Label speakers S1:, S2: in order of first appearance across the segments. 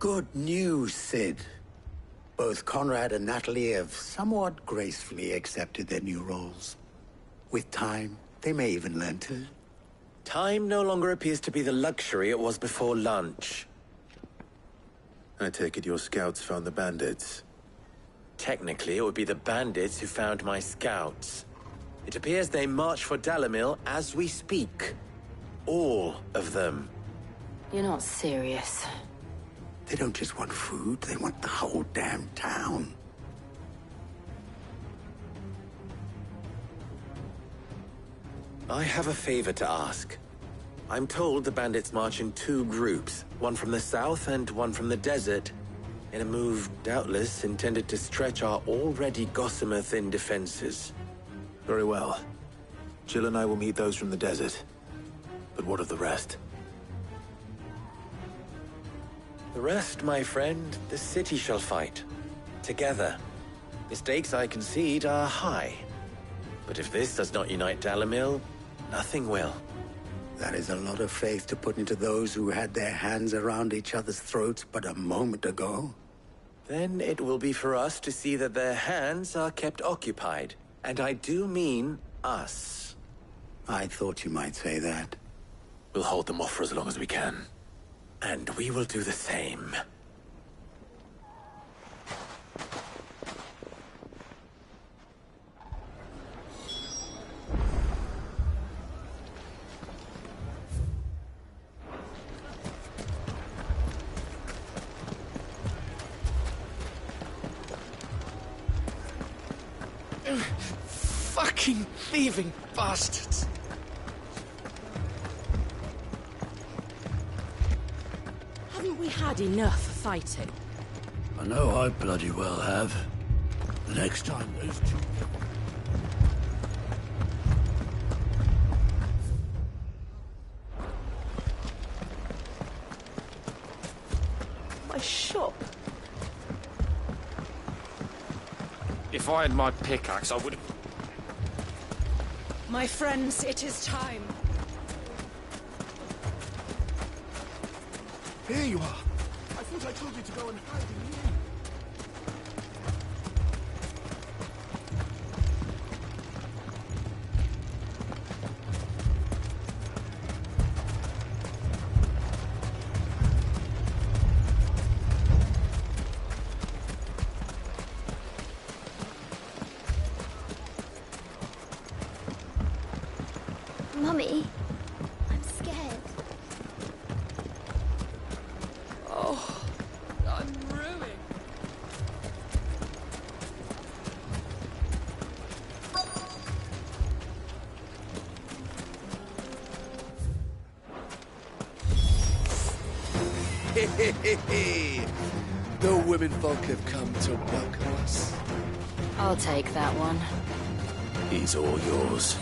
S1: Good news, Sid. Both Conrad and Natalie have somewhat gracefully accepted their new roles. With time, they may even learn to...
S2: Time no longer appears to be the luxury it was before lunch.
S3: I take it your scouts found the bandits.
S2: Technically, it would be the bandits who found my scouts. It appears they march for Dalamil as we speak. All of them.
S4: You're not serious.
S1: They don't just want food, they want the whole damn town.
S2: I have a favor to ask. I'm told the bandits march in two groups, one from the south and one from the desert, in a move doubtless intended to stretch our already gossamer-thin defenses.
S3: Very well. Jill and I will meet those from the desert. But what of the rest?
S2: The rest, my friend, the city shall fight. Together. The stakes, I concede, are high. But if this does not unite Dalamil, nothing will.
S1: That is a lot of faith to put into those who had their hands around each other's throats but a moment ago.
S2: Then it will be for us to see that their hands are kept occupied. And I do mean us.
S1: I thought you might say that.
S3: We'll hold them off for as long as we can.
S2: And we will do the same.
S5: Fucking thieving bastards!
S4: Haven't we had enough fighting?
S6: I know I bloody well have. The next time there's two...
S4: My shop?
S5: If I had my pickaxe, I would have...
S4: My friends, it is time.
S6: Here you are. I thought I told you to go and hide in here.
S7: Mummy, I'm scared.
S4: Oh, I'm ruined.
S6: The women folk have come to welcome us.
S4: I'll take that one.
S3: He's all yours.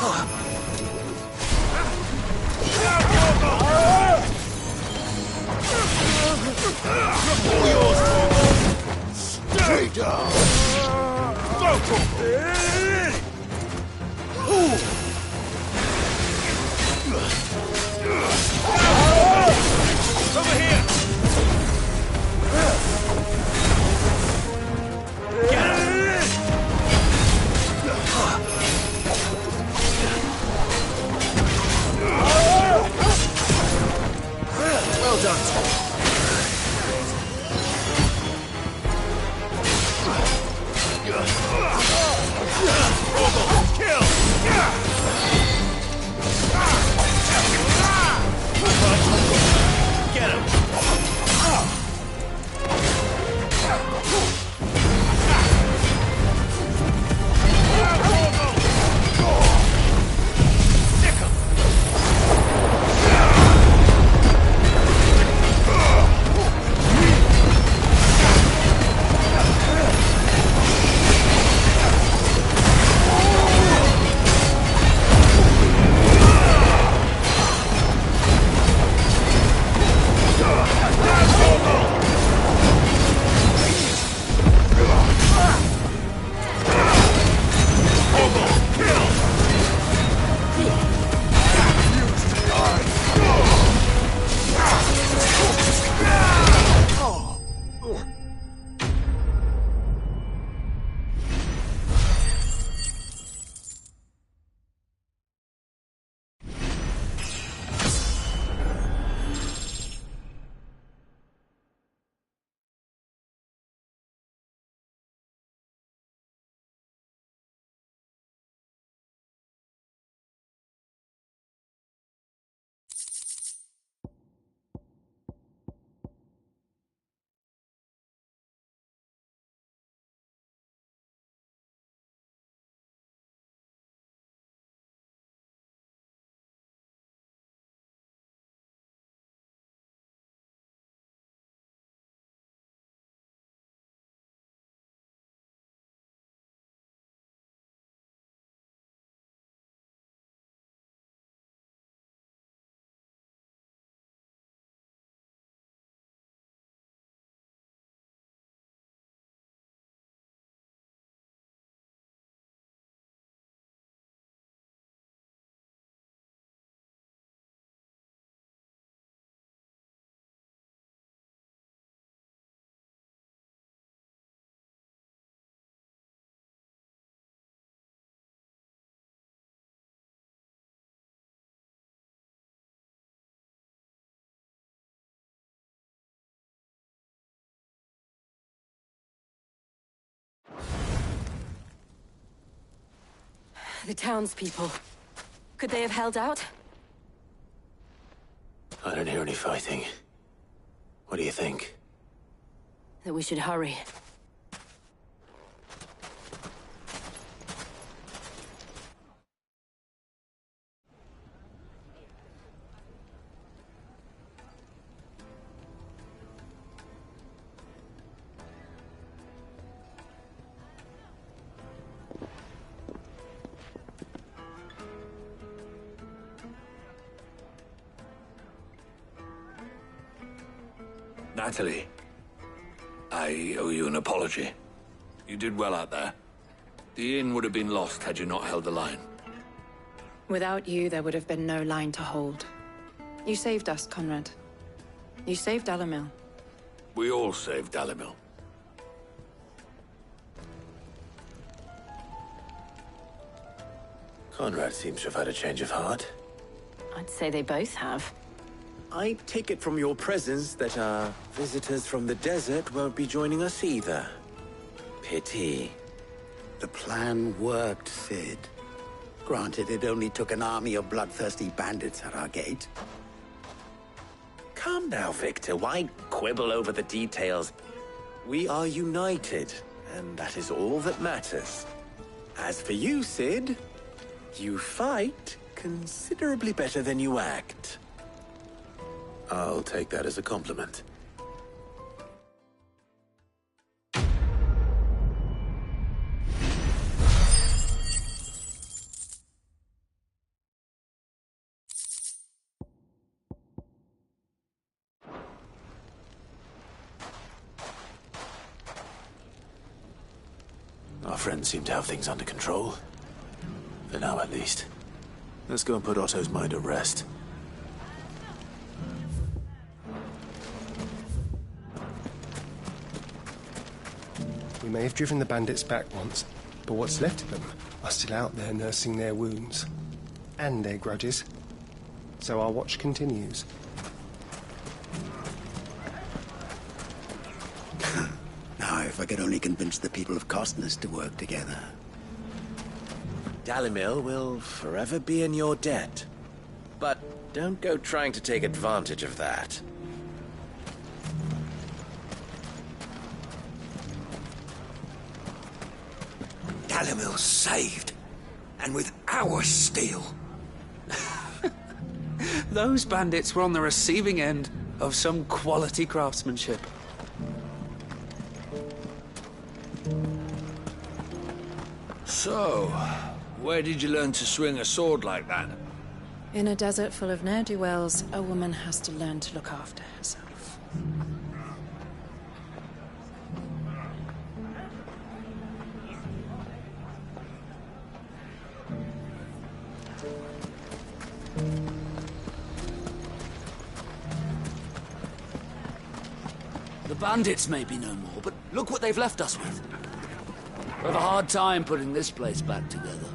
S6: All yours, stay down!
S5: Over here! Get him!
S6: Well done, Tom.
S5: Kill! Get him! Stick him!
S4: The townspeople. Could they have held out?
S3: I don't hear any fighting. What do you think?
S4: That we should hurry.
S6: Natalie, I owe you an apology. You did well out there. The inn would have been lost had you not held the line.
S8: Without you, there would have been no line to hold. You saved us, Conrad. You saved Alamil.
S6: We all saved Dalimil.
S3: Conrad seems to have had a change of heart.
S4: I'd say they both have.
S2: I take it from your presence that our visitors from the desert won't be joining us either. Pity.
S1: The plan worked, Sid. Granted, it only took an army of bloodthirsty bandits at our gate.
S2: Calm now, Victor. Why quibble over the details? We are united, and that is all that matters. As for you, Sid, you fight considerably better than you act.
S3: I'll take that as a compliment. friends seem to have things under control. For now, at least. Let's go and put Otto's mind at rest.
S9: We may have driven the bandits back once, but what's left of them are still out there nursing their wounds. And their grudges. So our watch continues.
S1: Now, if I could only convince the people of Costness to work together.
S2: Dalimil will forever be in your debt. But don't go trying to take advantage of that.
S10: Dalimil's saved. And with our steel.
S11: Those bandits were on the receiving end of some quality craftsmanship.
S6: So, where did you learn to swing a sword like that?
S8: In a desert full of ne'er-do-wells, a woman has to learn to look after herself.
S11: The bandits may be no more, but look what they've left us with. We have a hard time putting this place back together.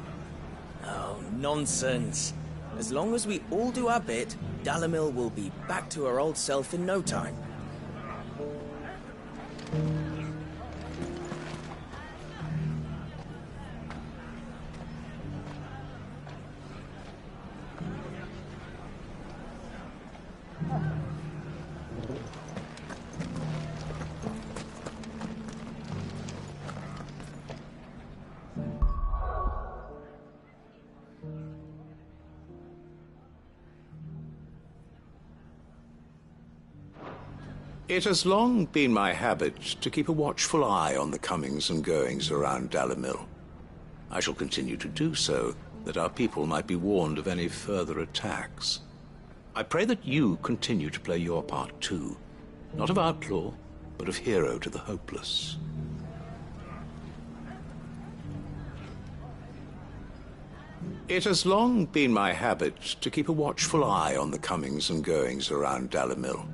S12: Oh, nonsense. As long as we all do our bit, Dalimil will be back to her old self in no time.
S13: It has long been my habit to keep a watchful eye on the comings and goings around Dalimil. I shall continue to do so, that our people might be warned of any further attacks. I pray that you continue to play your part too, not of outlaw, but of hero to the hopeless. It has long been my habit to keep a watchful eye on the comings and goings around Dalimil.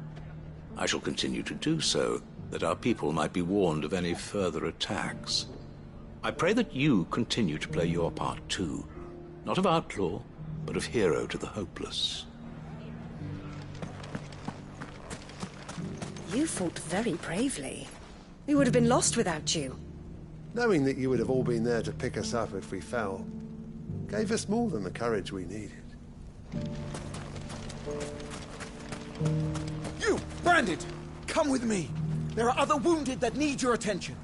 S13: I shall continue to do so, that our people might be warned of any further attacks. I pray that you continue to play your part too, not of outlaw, but of hero to the hopeless.
S4: You fought very bravely. We would have been lost without you.
S9: Knowing that you would have all been there to pick us up if we fell, gave us more than the courage we needed.
S10: You, Branded! Come with me. There are other wounded that need your attention.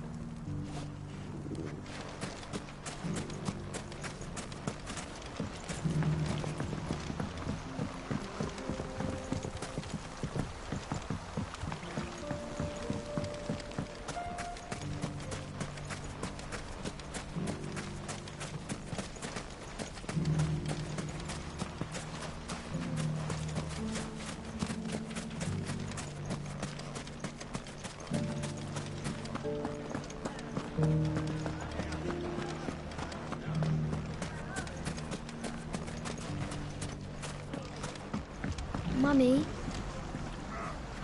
S7: Mummy,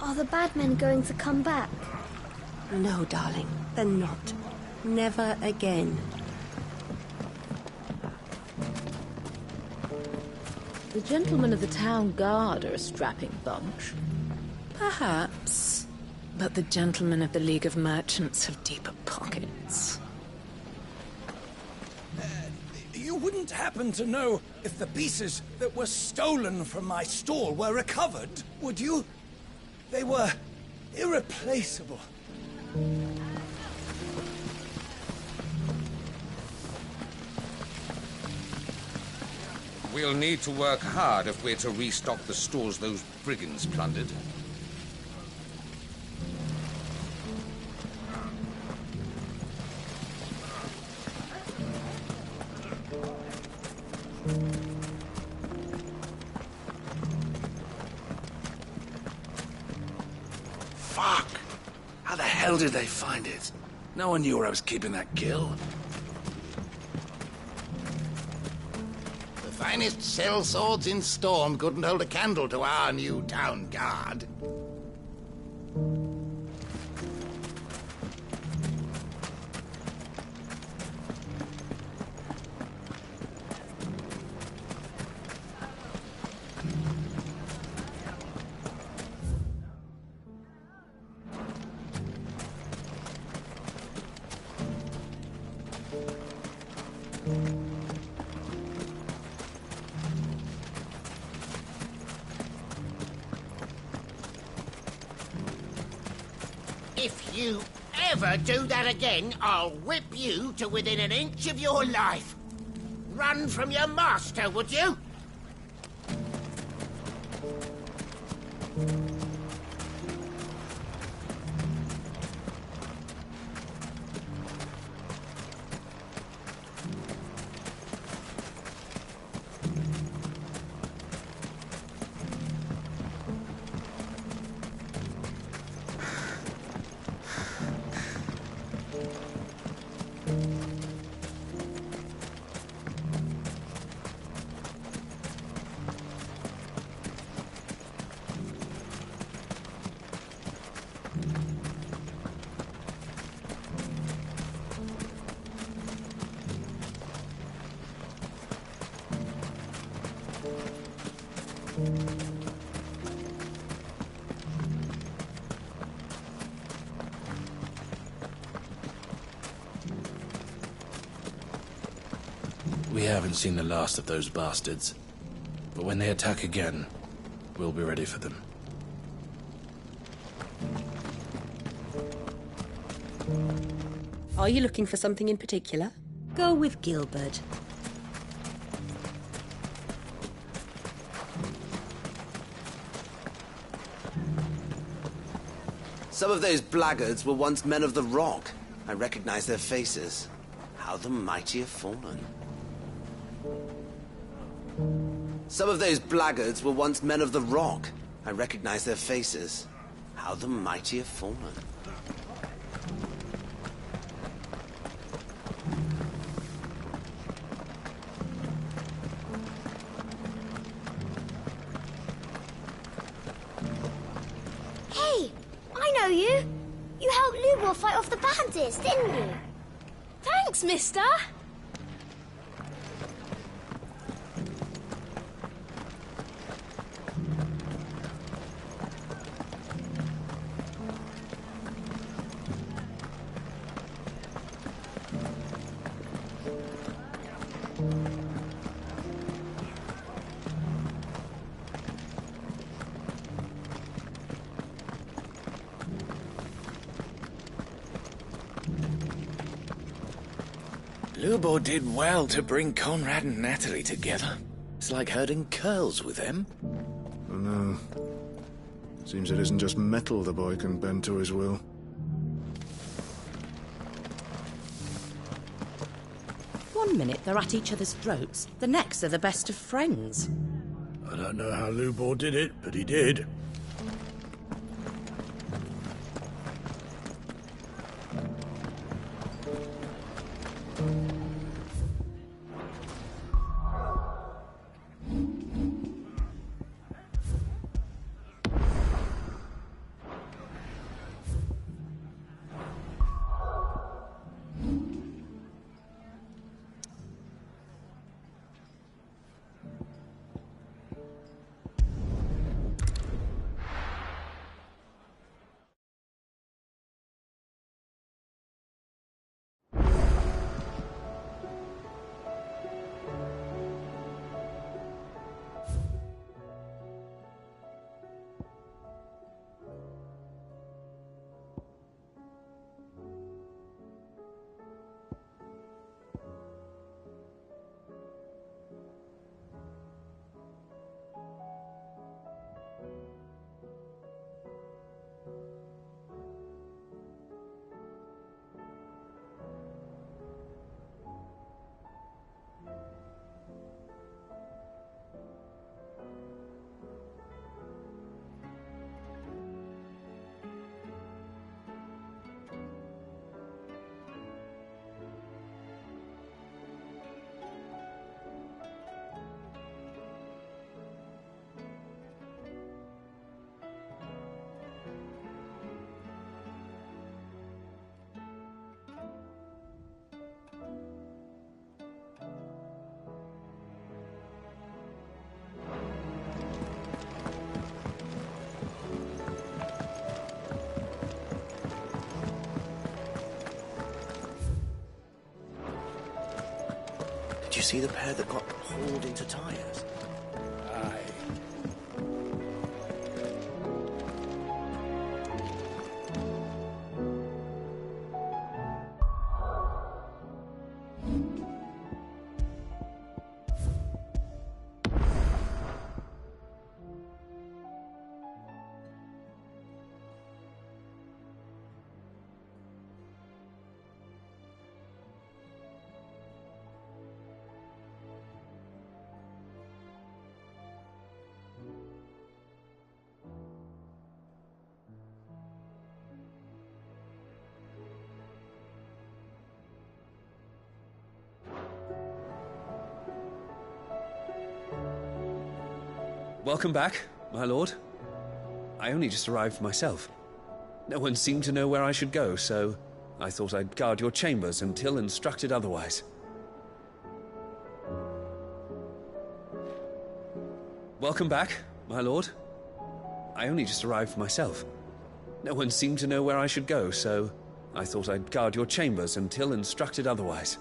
S7: are the bad men going to come back?
S4: No, darling, they're not. Never again.
S14: The gentlemen of the town guard are a strapping bunch.
S8: Perhaps. But the gentlemen of the League of Merchants have deeper pockets.
S10: You wouldn't happen to know if the pieces that were stolen from my stall were recovered, would you? They were irreplaceable.
S5: We'll need to work hard if we're to restock the stores those brigands plundered.
S6: Fuck! How the hell did they find it? No one knew where I was keeping that kill.
S15: finest sellswords in Storm couldn't hold a candle to our new town guard.
S16: If you ever do that again, I'll whip you to within an inch of your life. Run from your master, would you?
S11: We haven't seen the last of those bastards. But when they attack again, we'll be ready for them.
S4: Are you looking for something in particular? Go with Gilbert.
S17: Some of those blackguards were once men of the Rock. I recognize their faces. How the mighty have fallen. Some of those blackguards were once men of the Rock. I recognize their faces. How the mighty have fallen.
S7: Hey, I know you. You helped Lubor fight off the bandits, didn't you?
S18: Thanks, mister.
S12: Lubor did well to bring Conrad and Natalie together. It's like herding curls with them.
S3: Oh no. Seems it isn't just metal the boy can bend to his will.
S4: One minute they're at each other's throats, the next they're the best of friends.
S10: I don't know how Lubor did it, but he did.
S12: Is he the pair that got hauled into tires?
S10: Aye.
S19: Welcome back, my lord. I only just arrived myself. No one seemed to know where I should go, so I thought I'd guard your chambers until instructed otherwise. Welcome back, my lord. I only just arrived myself. No one seemed to know where I should go, so I thought I'd guard your chambers until instructed otherwise.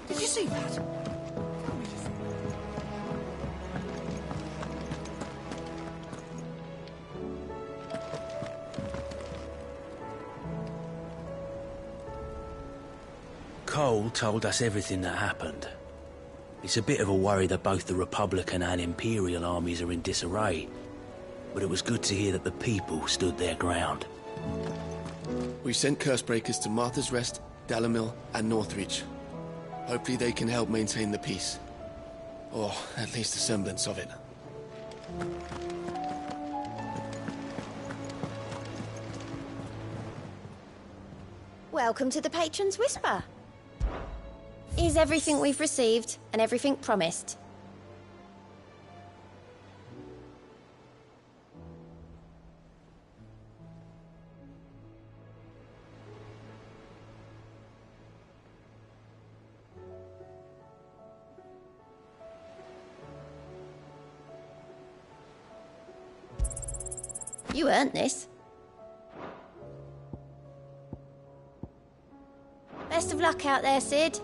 S11: Did you see that?
S12: Cole told us everything that happened. It's a bit of a worry that both the Republican and Imperial armies are in disarray, but it was good to hear that the people stood their ground.
S20: We sent Cursebreakers to Martha's Rest, Dalamil, and Northreach. Hopefully they can help maintain the peace. Or at least a semblance of it.
S21: Welcome to the Patron's Whisper. Is everything we've received and everything promised? You earned this. Best of luck out there, Sid.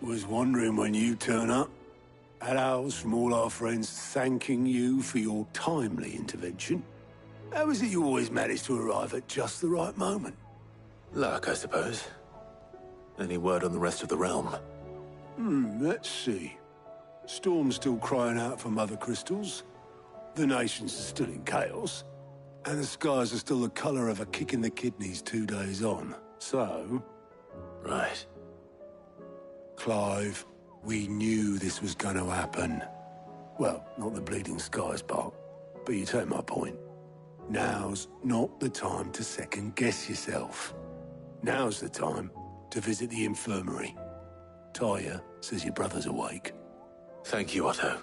S1: Was wondering when you turn up. Had owls from all our friends thanking you for your timely intervention. How is it you always manage to arrive at just the right moment?
S3: Luck, I suppose. Any word on the rest of the realm?
S1: Let's see. Storm's still crying out for mother crystals. The nations are still in chaos. And the skies are still the colour of a kick in the kidneys 2 days on. So...
S3: Right.
S1: Clive, we knew this was going to happen. Well, not the bleeding skies part, but you take my point. Now's not the time to second-guess yourself. Now's the time to visit the infirmary. Talia says your brother's awake.
S3: Thank you, Otto.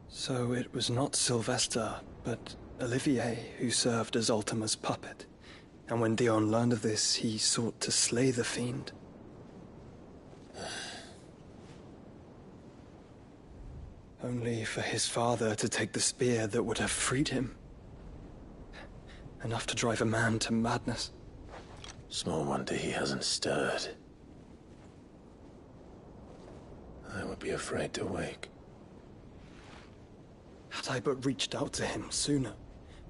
S22: So it was not Sylvester, but Olivier who served as Ultima's puppet. And when Dion learned of this, he sought to slay the fiend. Only for his father to take the spear that would have freed him. Enough to drive a man to madness.
S3: Small wonder he hasn't stirred. I would be afraid to wake.
S22: Had I but reached out to him sooner,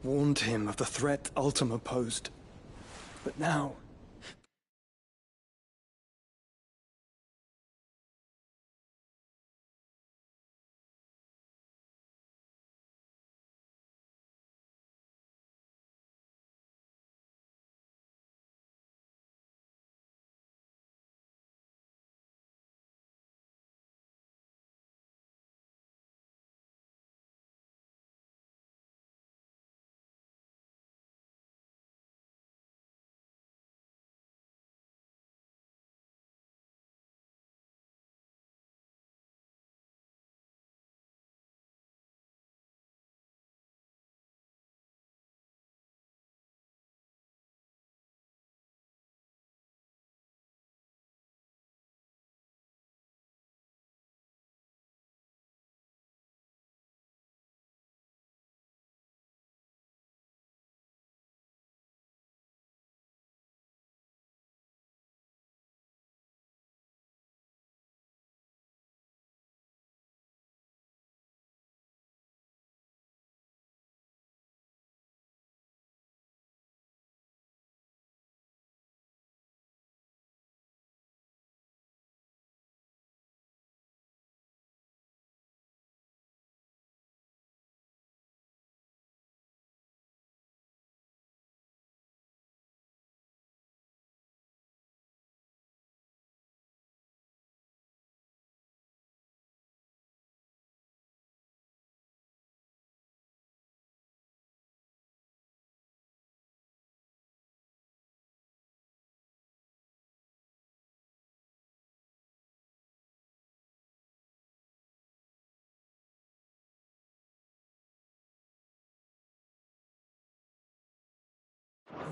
S22: warned him of the threat Ultima posed. But now...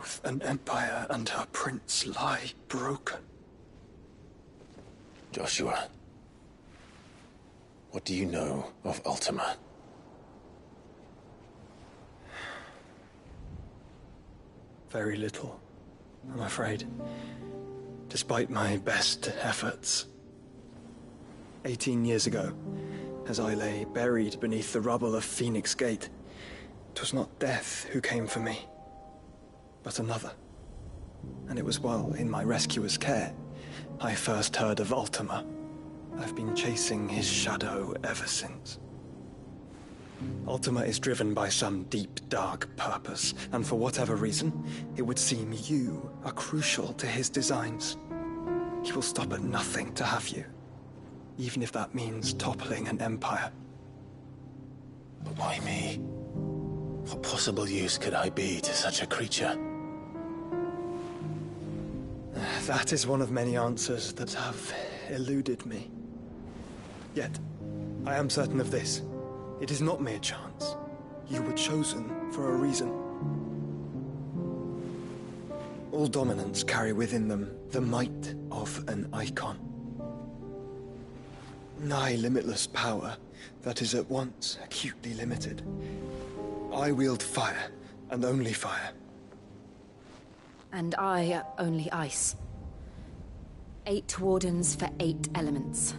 S22: both an empire and her prince lie broken.
S3: Joshua, what do you know of Ultima?
S22: Very little, I'm afraid. Despite my best efforts. 18 years ago, as I lay buried beneath the rubble of Phoenix Gate, 'twas not death who came for me, but another. And it was while in my rescuer's care I first heard of Ultima. I've been chasing his shadow ever since. Ultima is driven by some deep, dark purpose, and for whatever reason, it would seem you are crucial to his designs. He will stop at nothing to have you, even if that means toppling an empire.
S3: But why me? What possible use could I be to such a creature?
S22: That is one of many answers that have eluded me. Yet, I am certain of this. It is not mere chance. You were chosen for a reason. All dominants carry within them the might of an icon. nigh limitless power that is at once acutely limited. I wield fire, and only fire.
S8: And I only ice. 8 wardens for 8 elements.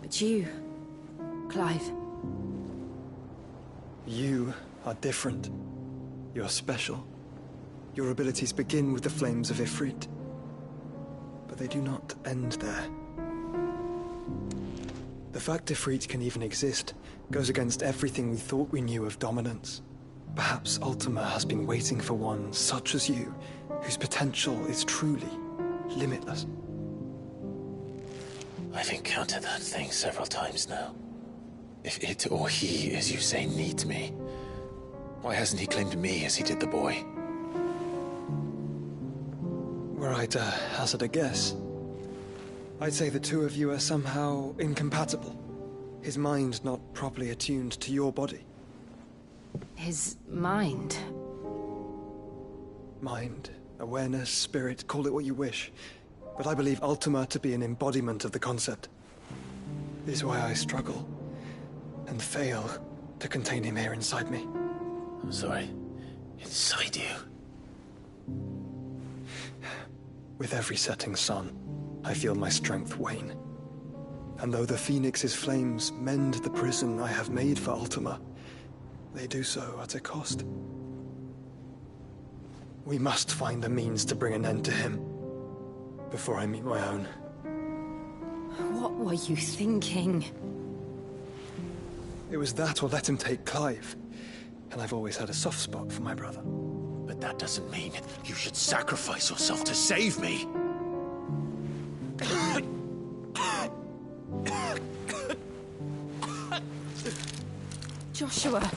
S8: But you, Clive...
S22: You are different. You're special. Your abilities begin with the flames of Ifrit. But they do not end there. The fact Ifrit can even exist goes against everything we thought we knew of dominance. Perhaps Ultima has been waiting for one such as you, whose potential is truly limitless.
S3: I've encountered that thing several times now. If it or he, as you say, needs me, why hasn't he claimed me as he did the boy?
S22: Were I to hazard a guess, I'd say the two of you are somehow incompatible. His mind not properly attuned to your body.
S8: His mind?
S22: Mind, awareness, spirit, call it what you wish. But I believe Ultima to be an embodiment of the concept. This is why I struggle and fail to contain him here inside me.
S3: I'm sorry. Inside you?
S22: With every setting sun, I feel my strength wane. And though the Phoenix's flames mend the prison I have made for Ultima, they do so at a cost. We must find a means to bring an end to him before I meet my own.
S8: What were you thinking?
S22: It was that or let him take Clive. And I've always had a soft spot for my brother.
S3: But that doesn't mean you should sacrifice yourself to save me.
S8: Joshua!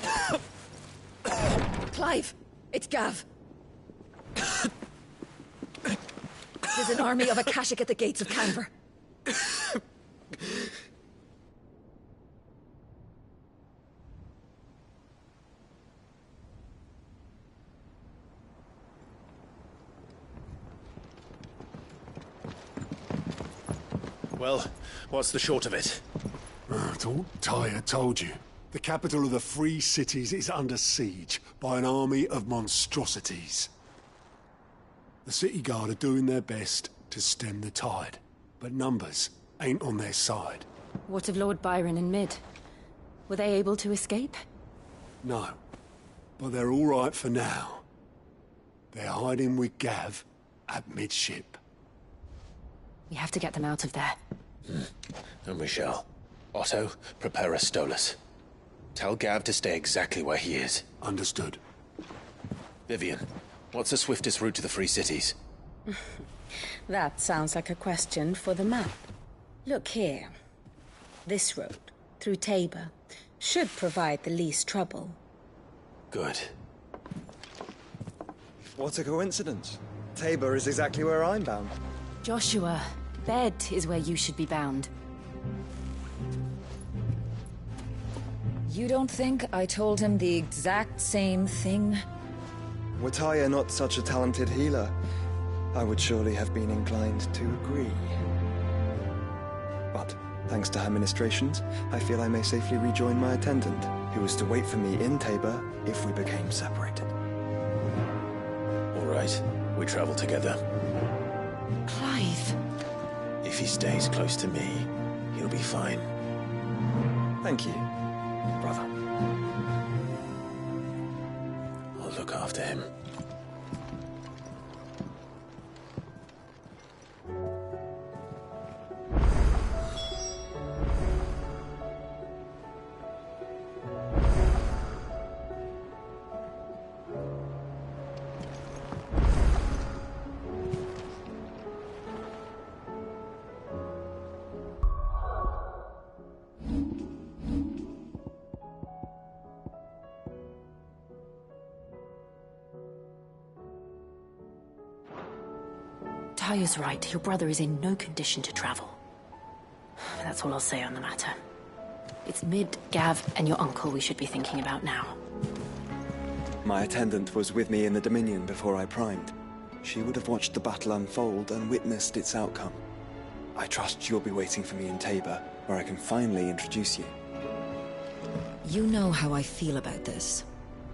S8: Clive! It's Gav! There's an army of Akashic at the gates of Canver.
S3: Well, what's the short of it?
S1: It's all Tyre told you. The capital of the Free Cities is under siege by an army of monstrosities. The city guard are doing their best to stem the tide, but numbers ain't on their side.
S8: What of Lord Byron and Mid? Were they able to escape?
S1: No, but they're all right for now. They're hiding with Gav at midship.
S8: We have to get them out of there.
S3: And we shall. Otto, prepare a Stolas. Tell Gav to stay exactly where he is.
S1: Understood.
S3: Vivian, what's the swiftest route to the Free Cities?
S4: That sounds like a question for the map. Look here. This road, through Tabor, should provide the least trouble.
S3: Good.
S22: What a coincidence. Tabor is exactly where I'm bound.
S8: Joshua, Bed is where you should be bound.
S14: You don't think I told him the exact same thing?
S22: Were Tyre not such a talented healer, I would surely have been inclined to agree. But, thanks to her ministrations, I feel I may safely rejoin my attendant, who was to wait for me in Tabor if we became separated.
S3: All right, we travel together.
S8: Clive!
S3: If he stays close to me, he'll be fine.
S22: Thank you, brother.
S3: I'll look after him.
S8: Tyre's right. Your brother is in no condition to travel. That's all I'll say on the matter. It's Mid, Gav, and your uncle we should be thinking about now.
S22: My attendant was with me in the Dominion before I primed. She would have watched the battle unfold and witnessed its outcome. I trust you'll be waiting for me in Tabor, where I can finally introduce you.
S14: You know how I feel about this,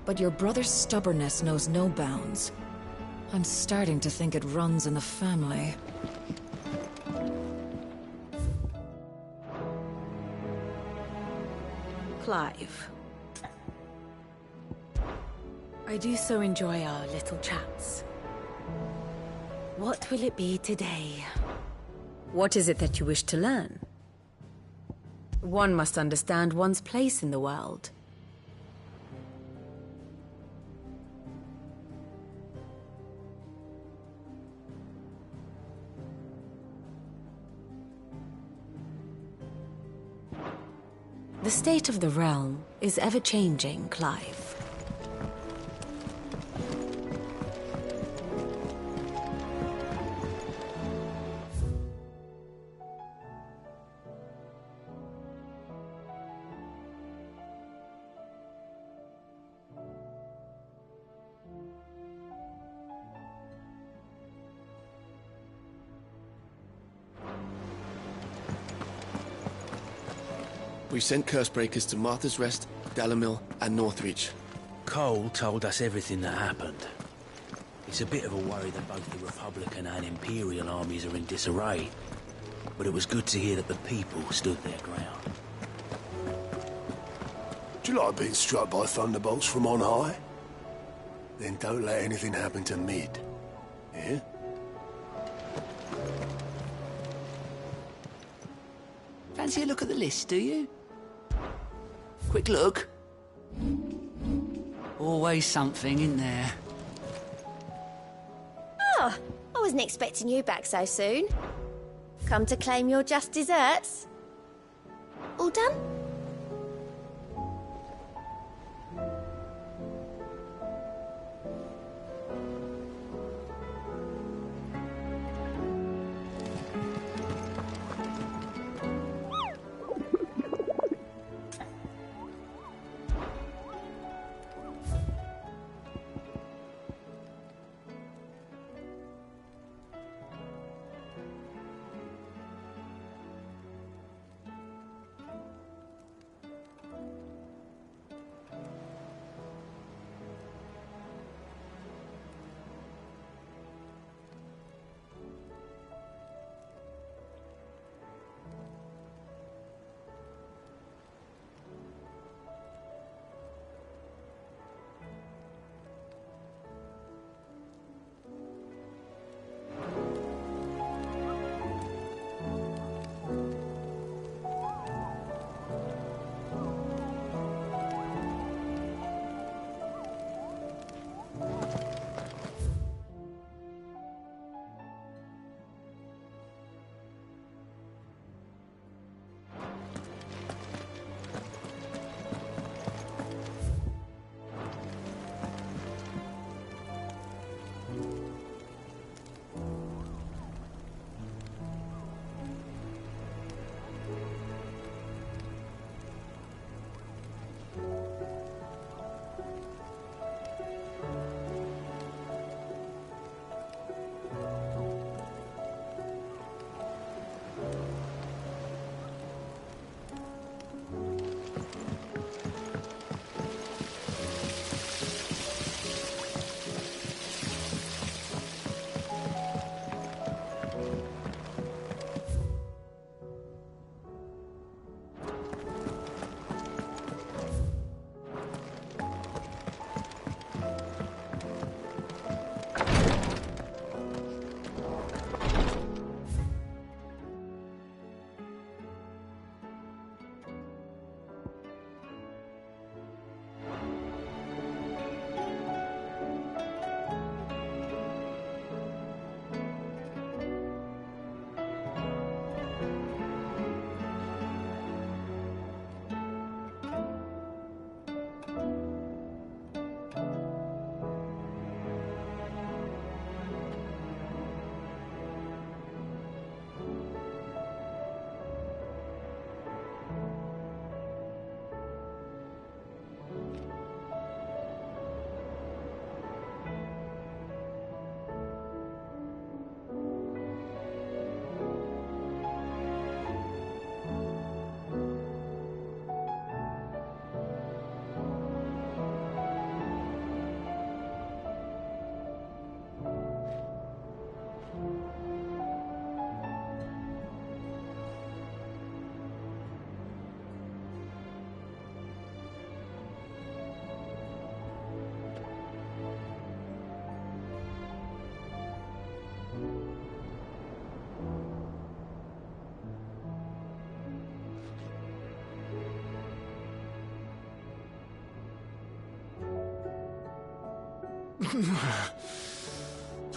S14: but your brother's stubbornness knows no bounds. I'm starting to think it runs in the family.
S4: Clive. I do so enjoy our little chats. What will it be today? What is it that you wish to learn? One must understand one's place in the world. The state of the realm is ever-changing, Clive.
S20: We've sent Cursebreakers to Martha's Rest, Dalamil, and Northreach.
S12: Cole told us everything that happened. It's a bit of a worry that both the Republican and Imperial armies are in disarray, but it was good to hear that the people stood their ground.
S1: Do you like being struck by thunderbolts from on high? Then don't let anything happen to Mid. Yeah?
S11: Fancy a look at the list, do you? Quick look. Always something in there.
S21: Oh, I wasn't expecting you back so soon. Come to claim your just desserts? All done?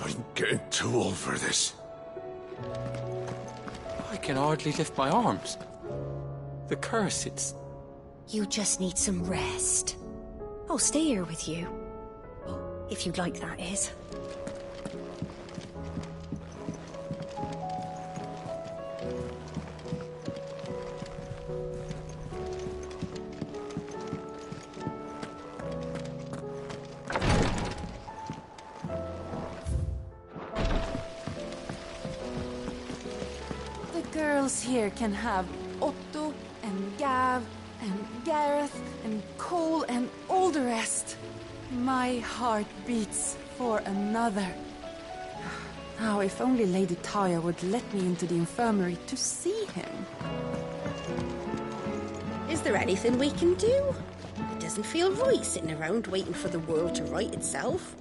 S6: I'm getting too old for this.
S2: I can hardly lift my arms. The curse, it's...
S21: You just need some rest. I'll stay here with you. If you'd like, that is.
S13: The girls here can have Otto and Gav and Gareth and Cole and all the rest. My heart beats for another. Now, if only Lady Taya would let me into the infirmary to see him.
S4: Is there anything we can do? It doesn't feel right sitting around waiting for the world to right itself.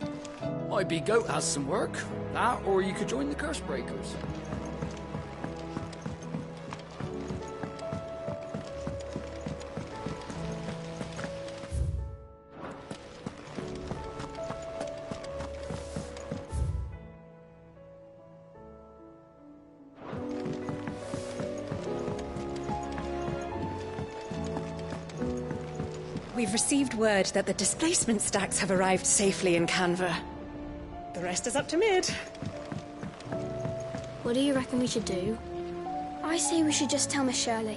S11: My big goat has some work. That, or you could join the Curse Breakers.
S4: We've received word that the displacement stacks have arrived safely in Canva. The rest is up to Mid.
S7: What do you reckon we should do? I say we should just tell Miss Shirley.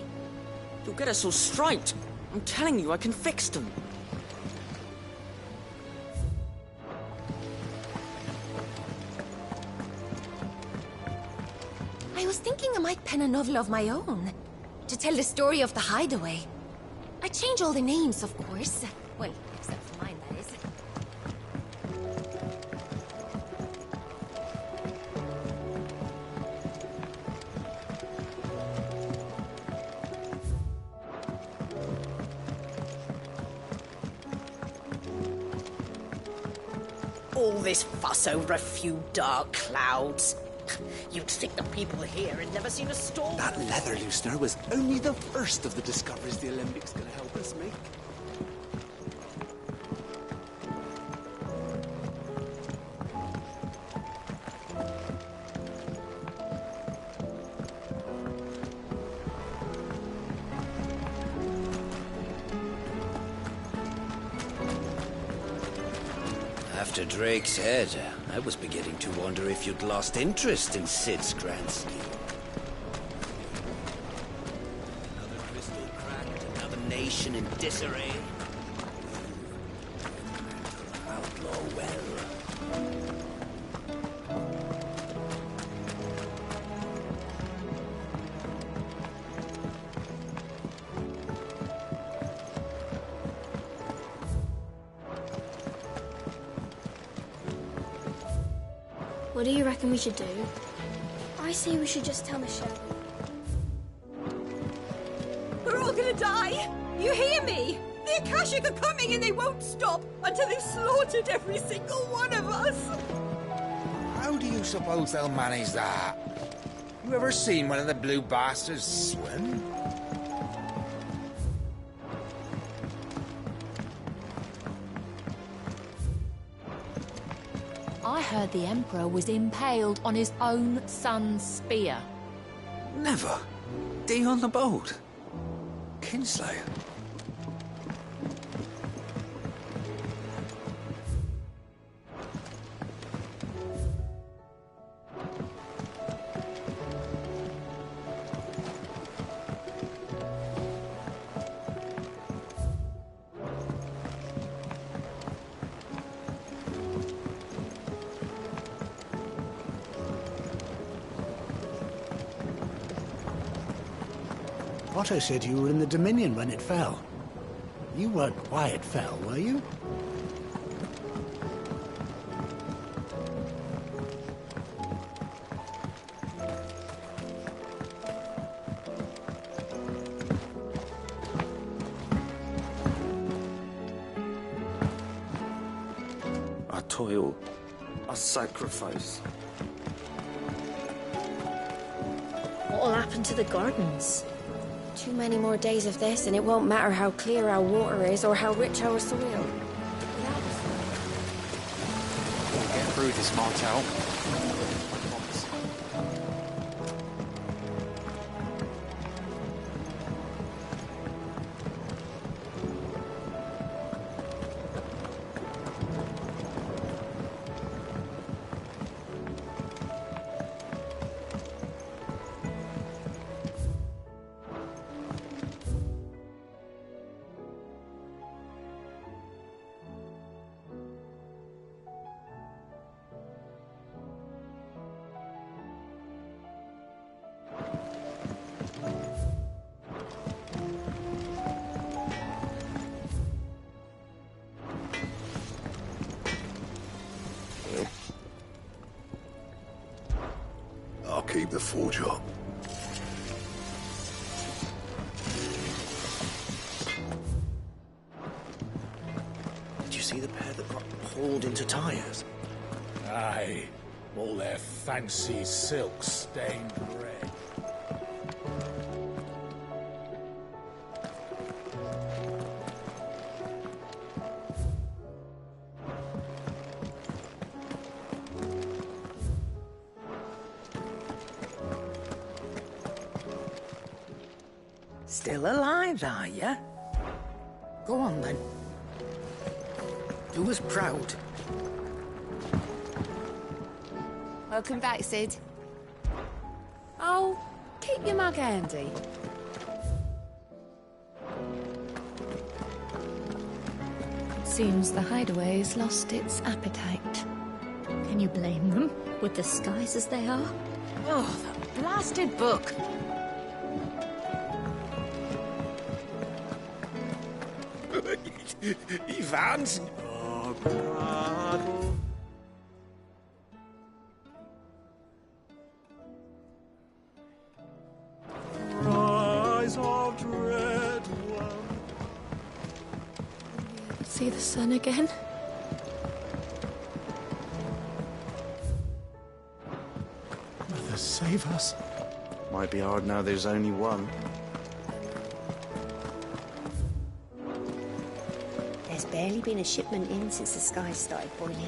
S11: You'll get us all striped. I'm telling you, I can fix them.
S21: I was thinking I might pen a novel of my own. To tell the story of the hideaway. I change all the names, of course. Well, except for mine, that is.
S4: All this fuss over a few dark clouds. You'd think the people here had never seen a storm.
S17: That leather loosener was only the first of the discoveries the Olympics gonna help us make.
S12: After Drake's head, I was beginning to wonder if you'd lost interest in Sid's grand scheme. Another crystal cracked, another nation in disarray. Outlaw well.
S7: What do you reckon we should do? I say we should just tell Miss Shirley.
S23: We're all gonna die! You hear me? The Akashic are coming and they won't stop until they've slaughtered every single one of us!
S15: How do you suppose they'll manage that? You ever seen one of the blue bastards swim?
S8: I heard the Emperor was impaled on his own son's spear.
S3: Never. Dee on the boat. Kinslayer.
S15: Otto said you were in the Dominion when it fell. You weren't why it fell, were you?
S3: Our toil, our sacrifice.
S21: What'll happen to the gardens? Too many more days of this, and it won't matter how clear our water is or how rich our soil.
S2: through this, Martel. I promise.
S1: I'll keep the forge up.
S17: Did you see the pair that got hauled into Tyres?
S5: Aye. All their fancy silk stained red.
S9: Still alive, are ya? Go on, then. Do us proud.
S13: Welcome back, Sid. Oh, keep your mug handy.
S4: Seems the hideaway's lost its appetite.
S16: Can you blame them, with the skies as they are?
S4: Oh, the blasted book!
S10: Ivans?
S5: Rise of dread one.
S16: See the sun again?
S5: Mother, save us.
S24: Might be hard now there's only one.
S7: There's barely been a shipment in since the skies started boiling.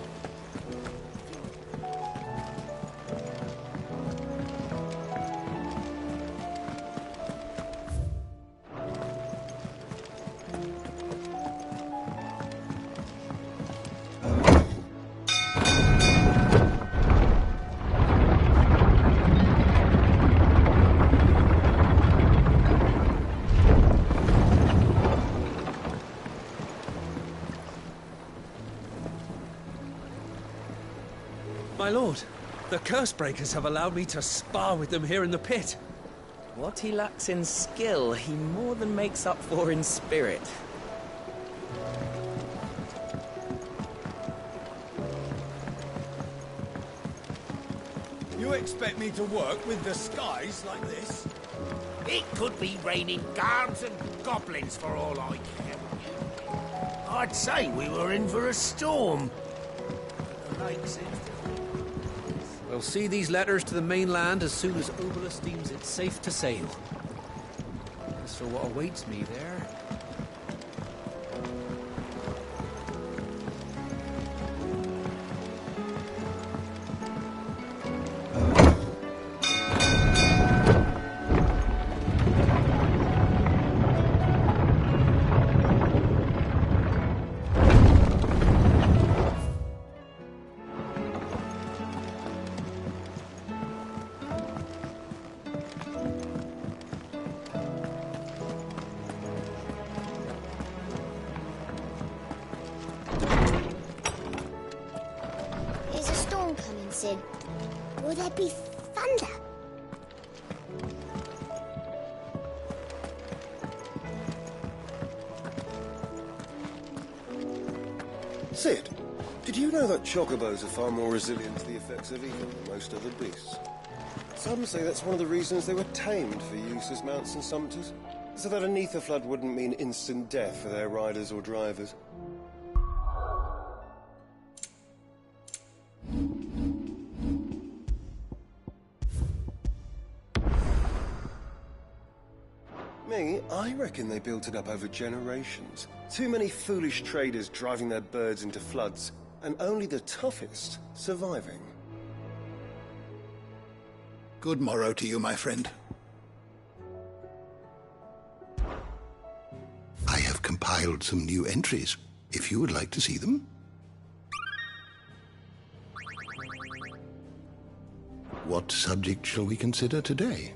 S19: My lord, the Cursebreakers have allowed me to spar with them here in the pit.
S11: What he lacks in skill, he more than makes up for in spirit.
S10: You expect me to work with the skies like this?
S15: It could be raining guards and goblins for all I care. I'd say we were in for a storm. The lake seems to...
S19: We'll see these letters to the mainland as soon as Obolus deems it safe to sail. As for what awaits me there...
S7: Is a storm coming, Sid? Will there be thunder?
S25: Sid, did you know that chocobos are far more resilient to the effects of evil than most other beasts? Some say that's one of the reasons they were tamed for use as mounts and sumpters, so that an ether flood wouldn't mean instant death for their riders or drivers. Me, I reckon they built it up over generations. Too many foolish traders driving their birds into floods, and only the toughest surviving.
S6: Good morrow to you, my friend. I have compiled some new entries, if you would like to see them. What subject shall we consider today?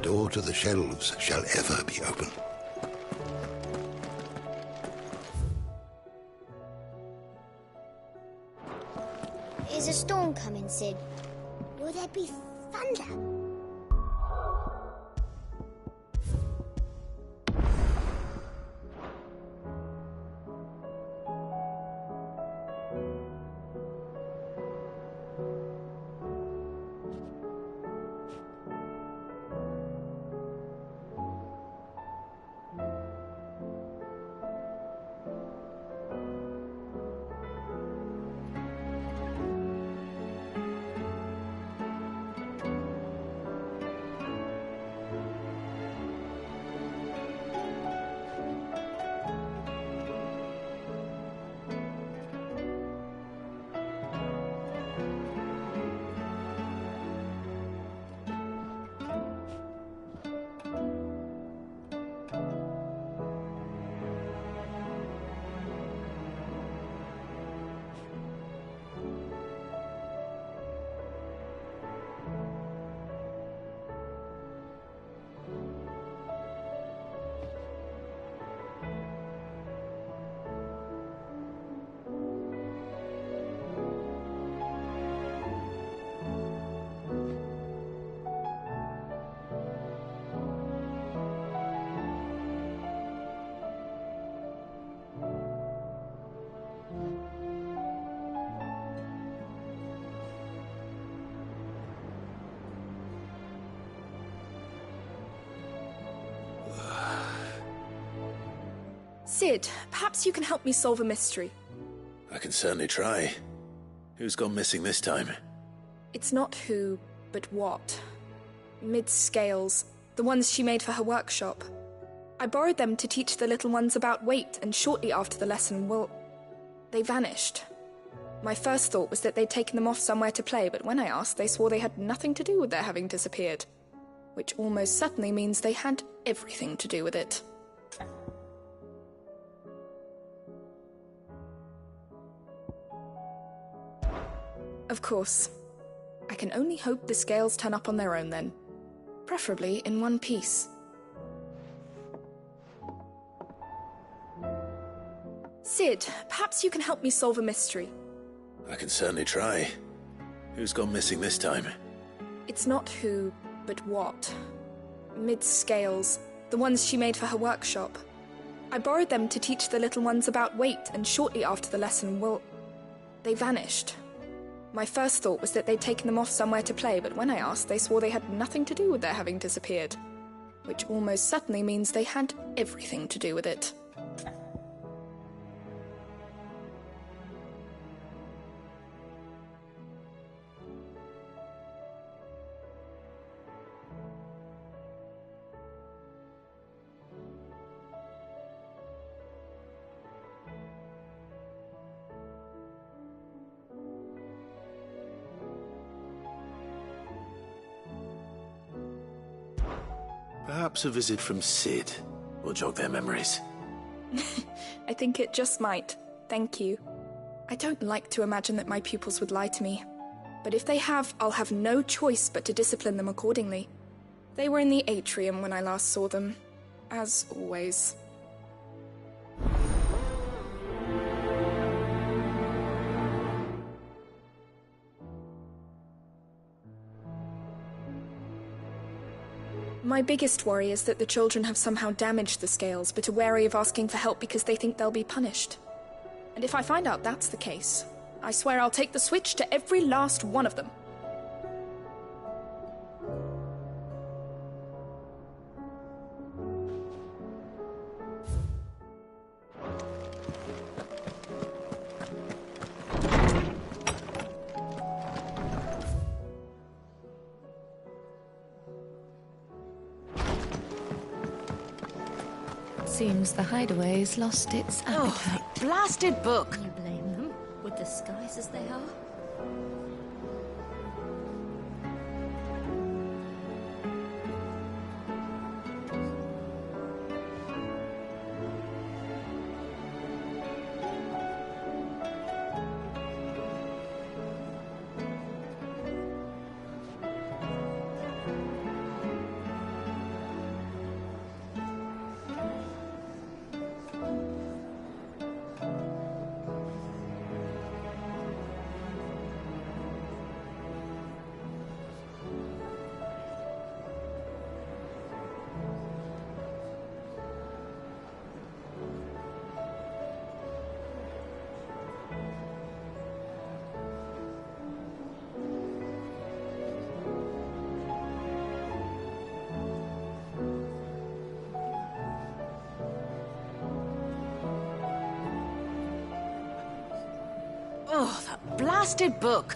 S6: door to the shelves shall ever be open.
S7: Is a storm coming, Sid? Will there be thunder?
S12: Sid, perhaps you can help me solve a mystery.
S3: I can certainly try. Who's gone missing this time?
S12: It's not who, but what. Mid's scales, the ones she made for her workshop. I borrowed them to teach the little ones about weight, and shortly after the lesson, they vanished. My first thought was that they'd taken them off somewhere to play, but when I asked, they swore they had nothing to do with their having disappeared. Which almost certainly means they had everything to do with it. Of course. I can only hope the scales turn up on their own then. Preferably in one piece. Sid, perhaps you can help me solve a mystery.
S3: I can certainly try. Who's gone missing this time?
S12: It's not who, but what. Mid's scales, the ones she made for her workshop. I borrowed them to teach the little ones about weight, and shortly after the lesson, they vanished. My first thought was that they'd taken them off somewhere to play, but when I asked, they swore they had nothing to do with their having disappeared. Which almost certainly means they had everything to do with it.
S3: Perhaps a visit from Sid will jog their memories.
S12: I think it just might. Thank you. I don't like to imagine that my pupils would lie to me. But if they have, I'll have no choice but to discipline them accordingly. They were in the atrium when I last saw them. As always. My biggest worry is that the children have somehow damaged the scales, but are wary of asking for help because they think they'll be punished. And if I find out that's the case, I swear I'll take the switch to every last one of them.
S16: Seems the hideaway's lost its appetite.
S9: Oh, blasted book!
S16: You blame them, with the skies as they are?
S21: Oh, that blasted book!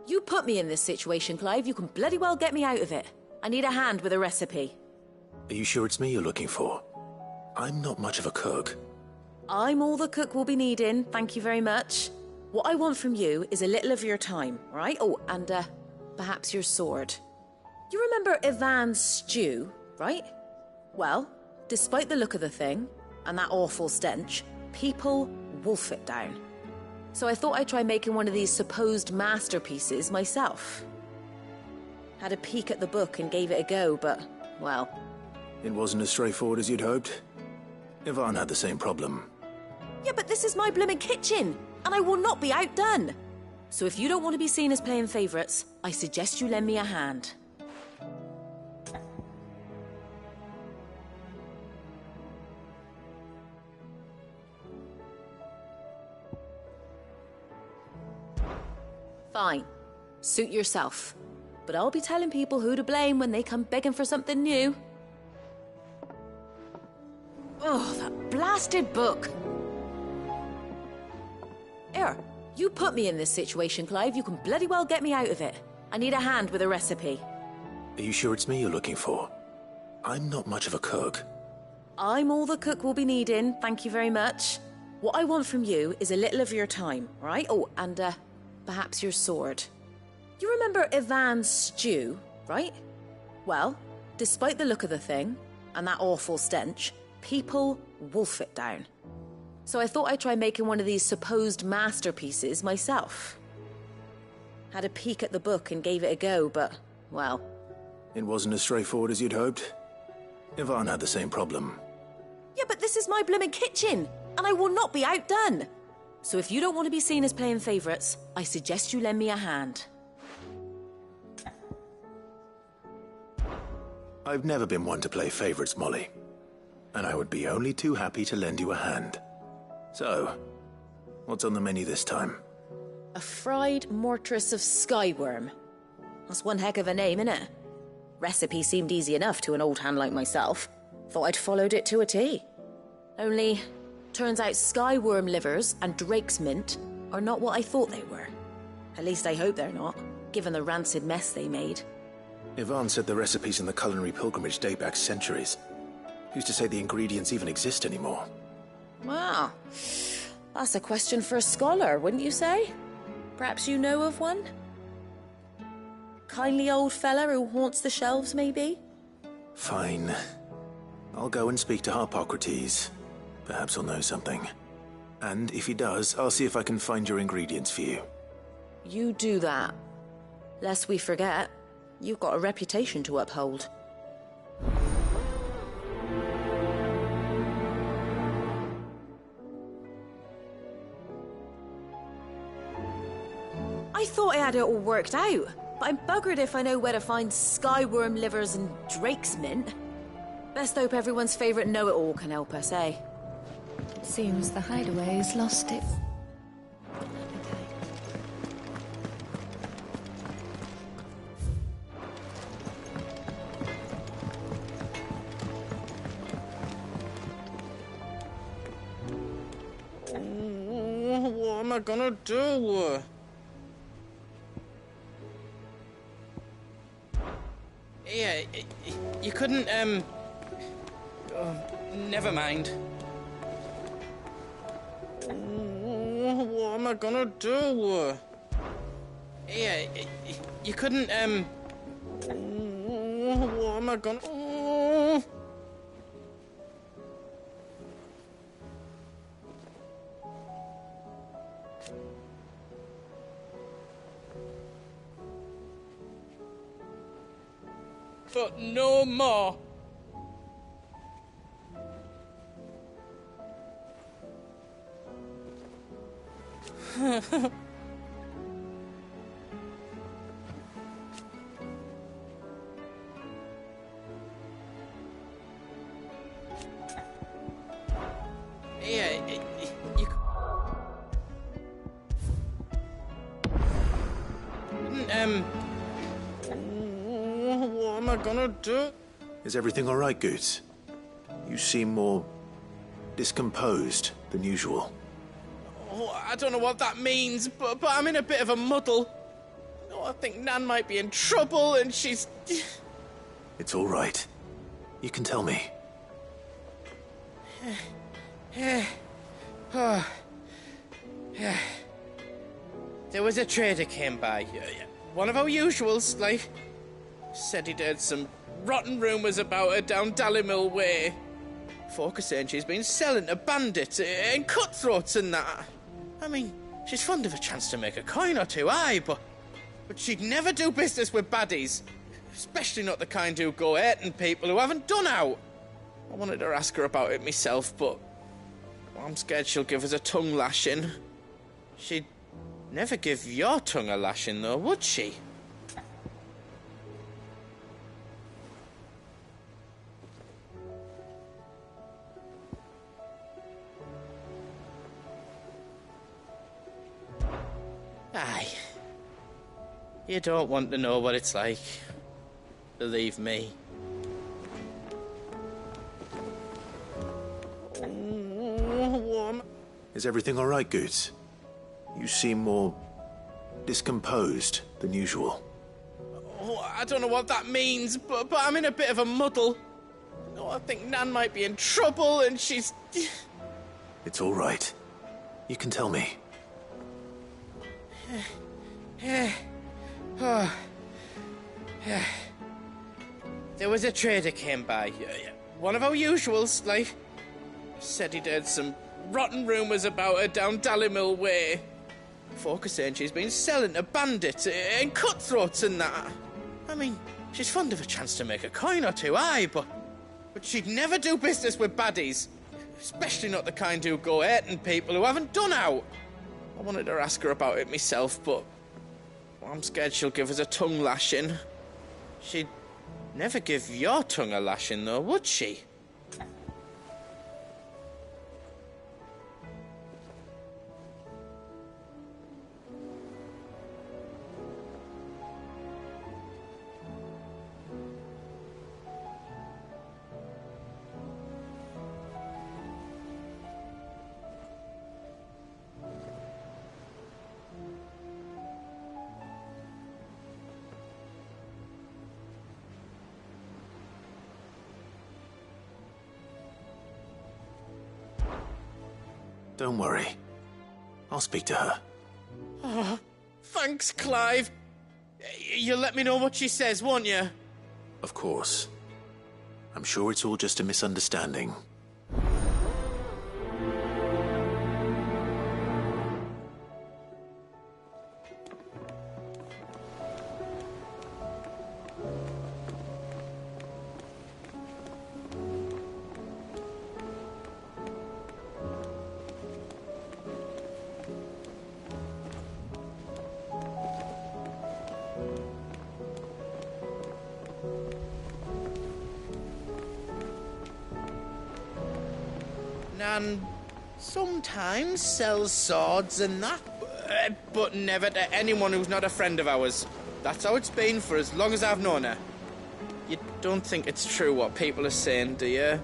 S21: You put me in this situation, Clive. You can bloody well get me out of it. I need a hand with a recipe.
S3: Are you sure it's me you're looking for? I'm not much of a cook.
S21: I'm all the cook will be needing, thank you very much. What I want from you is a little of your time, right? Oh, and perhaps your sword. You remember Ivan's stew, right? Well, despite the look of the thing, and that awful stench, people wolf it down. So I thought I'd try making one of these supposed masterpieces myself. Had a peek at the book and gave it a go, but, well...
S3: It wasn't as straightforward as you'd hoped. Ivan had the same problem.
S21: Yeah, but this is my blimmin' kitchen, and I will not be outdone. So if you don't want to be seen as playing favourites, I suggest you lend me a hand. Fine. Suit yourself. But I'll be telling people who to blame when they come begging for something new. Oh, that blasted book! Here, you put me in this situation, Clive. You can bloody well get me out of it. I need a hand with a recipe.
S3: Are you sure it's me you're looking for? I'm not much of a cook.
S21: I'm all the cook will be needing, thank you very much. What I want from you is a little of your time, right? Oh, and perhaps your sword. You remember Ivan's stew, right? Well, despite the look of the thing, and that awful stench, people wolf it down. So I thought I'd try making one of these supposed masterpieces myself. Had a peek at the book and gave it a go, but, well...
S3: It wasn't as straightforward as you'd hoped. Ivan had the same problem.
S21: Yeah, but this is my blimmin' kitchen, and I will not be outdone. So if you don't want to be seen as playing favourites, I suggest you lend me a hand.
S3: I've never been one to play favourites, Molly. And I would be only too happy to lend you a hand. So, what's on the menu this time?
S21: A fried mortress of skyworm. That's one heck of a name, innit? Recipe seemed easy enough to an old hand like myself. Thought I'd followed it to a T. Only, turns out skyworm livers and drake's mint are not what I thought they were. At least I hope they're not, given the rancid mess they made.
S3: Ivan said the recipes in the culinary pilgrimage date back centuries. Who's to say the ingredients even exist anymore?
S21: Wow. That's a question for a scholar, wouldn't you say? Perhaps you know of one? Kindly old fella who haunts the shelves, maybe?
S3: Fine. I'll go and speak to Harpocrates. Perhaps he'll know something. And if he does, I'll see if I can find your ingredients for you.
S21: You do that. Lest we forget, you've got a reputation to uphold. I thought I had it all worked out, but I'm buggered if I know where to find skyworm livers and drake's mint. Best hope everyone's favourite know-it-all can help us, eh?
S16: Seems the hideaway's lost its...
S2: What am I gonna do? Yeah, you couldn't, oh, never mind. What am I gonna do? Yeah, you couldn't, what am I gonna...
S14: but no more. Yeah, you... What am I gonna do?
S3: Is everything all right, Goots? You seem more discomposed than usual.
S14: Oh, I don't know what that means, but I'm in a bit of a muddle. Oh, I think Nan might be in trouble, and she's...
S3: It's all right. You can tell me.
S14: There was a trader came by. One of our usuals, like... Said he'd heard some rotten rumours about her down Dallimil Way. Folk are saying she's been selling to bandits and cutthroats and that. I mean, she's fond of a chance to make a coin or two, aye, but she'd never do business with baddies. Especially not the kind who go hurting people who haven't done out. I wanted to ask her about it myself, but I'm scared she'll give us a tongue lashing. She'd never give your tongue a lashing, though, would she? Aye. You don't want to know what it's like. Believe me.
S3: Is everything all right, Goots? You seem more discomposed than usual.
S14: Oh, I don't know what that means, but I'm in a bit of a muddle. Oh, I think Nan might be in trouble, and she's...
S3: It's all right. You can tell me.
S14: There was a trader came by. One of our usuals, like... Said he'd heard some rotten rumours about her down Dallimil Way. Folk are saying she's been selling to bandits and cutthroats and that. I mean, she's fond of a chance to make a coin or two, aye, but she'd never do business with baddies. Especially not the kind who go hurting people who haven't done out. I wanted to ask her about it myself, but I'm scared she'll give us a tongue lashing. She'd never give your tongue a lashing, though, would she?
S3: Don't worry. I'll speak to her.
S14: Oh, thanks, Clive. You'll let me know what she says, won't you?
S3: Of course. I'm sure it's all just a misunderstanding.
S14: Nan sometimes sells swords and that, but never to anyone who's not a friend of ours. That's how it's been for as long as I've known her. You don't think it's true what people are saying, do you?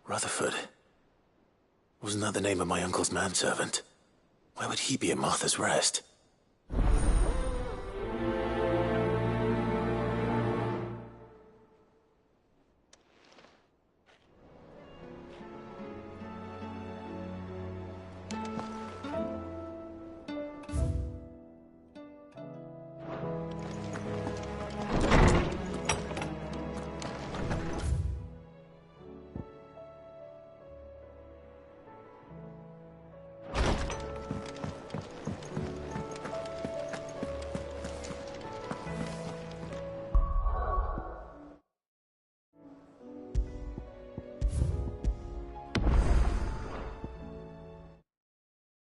S3: Rutherford. Wasn't that the name of my uncle's manservant? Why would he be at Martha's Rest?